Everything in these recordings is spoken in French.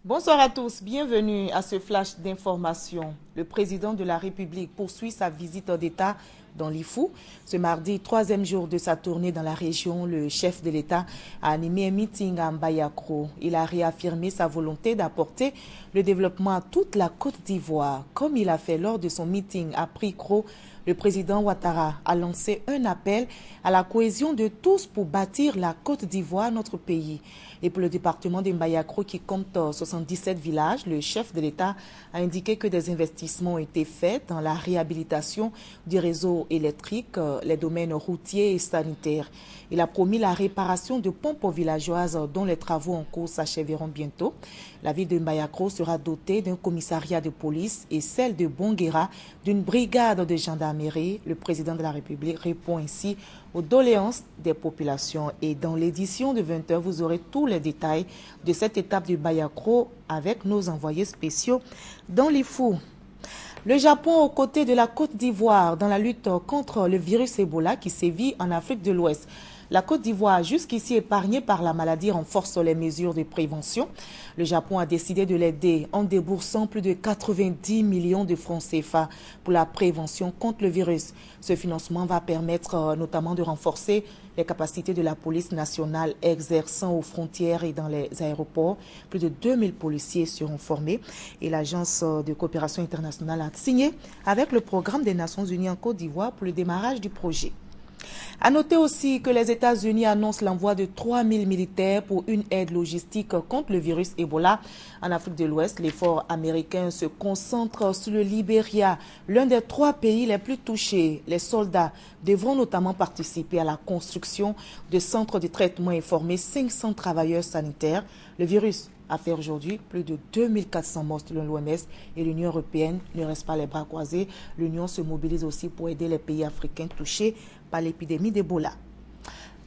Bonsoir à tous, bienvenue à ce flash d'information. Le président de la République poursuit sa visite d'État dans l'Ifou. Ce mardi, troisième jour de sa tournée dans la région, le chef de l'État a animé un meeting à Mbayakro. Il a réaffirmé sa volonté d'apporter le développement à toute la Côte d'Ivoire. Comme il a fait lors de son meeting à Prikro, le président Ouattara a lancé un appel à la cohésion de tous pour bâtir la Côte d'Ivoire, notre pays. Et pour le département de Mbayakro qui compte 77 villages, le chef de l'État a indiqué que des investissements ont été faits dans la réhabilitation du réseau électrique, les domaines routiers et sanitaires. Il a promis la réparation de pompes villageoises dont les travaux en cours s'achèveront bientôt. La ville de Mbayakro sera dotée d'un commissariat de police et celle de Bonguera d'une brigade de gendarmerie. Le président de la République répond ainsi aux doléances des populations. Et dans l'édition de 20h, vous aurez tous les détails de cette étape du Mbayakro avec nos envoyés spéciaux dans l'Ifou. Le Japon aux côtés de la Côte d'Ivoire dans la lutte contre le virus Ebola qui sévit en Afrique de l'Ouest. La Côte d'Ivoire, jusqu'ici épargnée par la maladie, renforce les mesures de prévention. Le Japon a décidé de l'aider en déboursant plus de 90 millions de francs CFA pour la prévention contre le virus. Ce financement va permettre notamment de renforcer les capacités de la police nationale exerçant aux frontières et dans les aéroports. Plus de 2000 policiers seront formés et l'Agence de coopération internationale a signé avec le programme des Nations Unies en Côte d'Ivoire pour le démarrage du projet. À noter aussi que les États-Unis annoncent l'envoi de 3000 militaires pour une aide logistique contre le virus Ebola en Afrique de l'Ouest. L'effort américain se concentre sur le Libéria, l'un des 3 pays les plus touchés. Les soldats devront notamment participer à la construction de centres de traitement et former 500 travailleurs sanitaires. Le virus a fait aujourd'hui plus de 2400 morts selon l'OMS et l'Union européenne ne reste pas les bras croisés. L'Union se mobilise aussi pour aider les pays africains touchés par l'épidémie d'Ebola.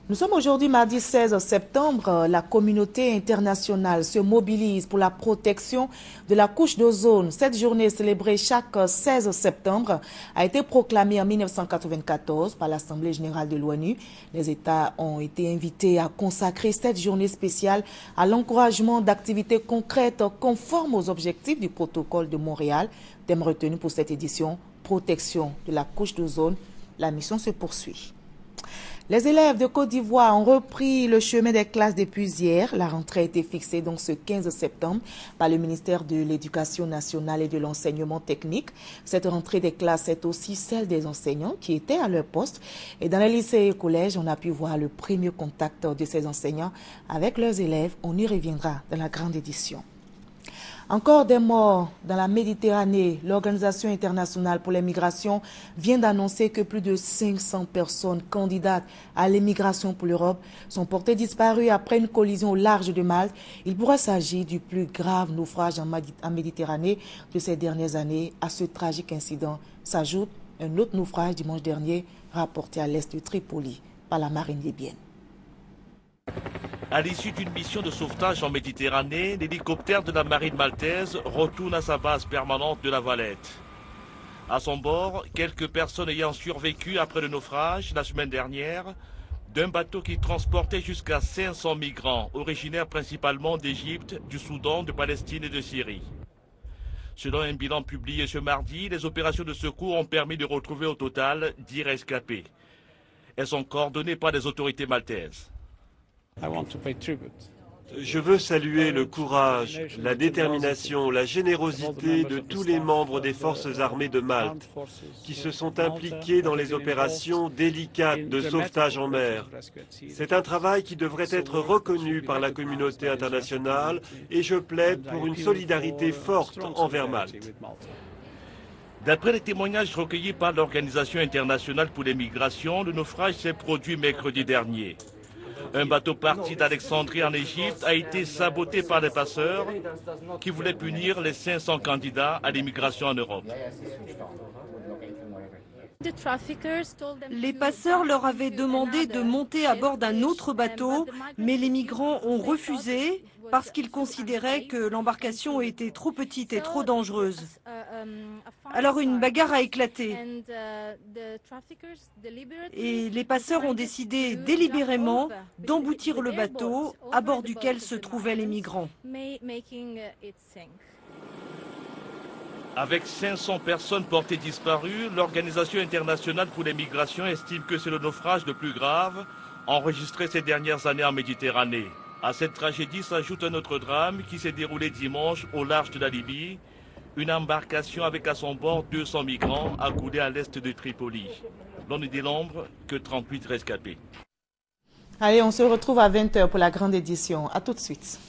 Nous sommes aujourd'hui mardi 16 septembre. La communauté internationale se mobilise pour la protection de la couche d'ozone. Cette journée célébrée chaque 16 septembre a été proclamée en 1994 par l'Assemblée générale de l'ONU. Les États ont été invités à consacrer cette journée spéciale à l'encouragement d'activités concrètes conformes aux objectifs du protocole de Montréal. Thème retenu pour cette édition, protection de la couche d'ozone. La mission se poursuit. Les élèves de Côte d'Ivoire ont repris le chemin des classes depuis hier. La rentrée a été fixée donc ce 15 septembre par le ministère de l'Éducation nationale et de l'enseignement technique. Cette rentrée des classes est aussi celle des enseignants qui étaient à leur poste. Et dans les lycées et collèges, on a pu voir le premier contact de ces enseignants avec leurs élèves. On y reviendra dans la grande édition. Encore des morts dans la Méditerranée. L'Organisation internationale pour les migrations vient d'annoncer que plus de 500 personnes candidates à l'émigration pour l'Europe sont portées disparues après une collision au large de Malte. Il pourrait s'agir du plus grave naufrage en Méditerranée de ces dernières années. À ce tragique incident s'ajoute un autre naufrage dimanche dernier rapporté à l'est de Tripoli par la marine libyenne. À l'issue d'une mission de sauvetage en Méditerranée, l'hélicoptère de la marine maltaise retourne à sa base permanente de la Valette. À son bord, quelques personnes ayant survécu après le naufrage la semaine dernière d'un bateau qui transportait jusqu'à 500 migrants, originaires principalement d'Égypte, du Soudan, de Palestine et de Syrie. Selon un bilan publié ce mardi, les opérations de secours ont permis de retrouver au total 10 rescapés. Elles sont coordonnées par les autorités maltaises. Je veux saluer le courage, la détermination, la générosité de tous les membres des forces armées de Malte qui se sont impliqués dans les opérations délicates de sauvetage en mer. C'est un travail qui devrait être reconnu par la communauté internationale et je plaide pour une solidarité forte envers Malte. D'après les témoignages recueillis par l'Organisation internationale pour les migrations, le naufrage s'est produit mercredi dernier. Un bateau parti d'Alexandrie en Égypte a été saboté par des passeurs qui voulaient punir les 500 candidats à l'immigration en Europe. Les passeurs leur avaient demandé de monter à bord d'un autre bateau, mais les migrants ont refusé parce qu'ils considéraient que l'embarcation était trop petite et trop dangereuse. Alors une bagarre a éclaté et les passeurs ont décidé délibérément d'emboutir le bateau à bord duquel se trouvaient les migrants. Avec 500 personnes portées disparues, l'Organisation internationale pour les migrations estime que c'est le naufrage le plus grave enregistré ces dernières années en Méditerranée. À cette tragédie s'ajoute un autre drame qui s'est déroulé dimanche au large de la Libye. Une embarcation avec à son bord 200 migrants a coulé à l'est de Tripoli. L'on ne dénombre que 38 rescapés. Allez, on se retrouve à 20 h pour la grande édition. À tout de suite.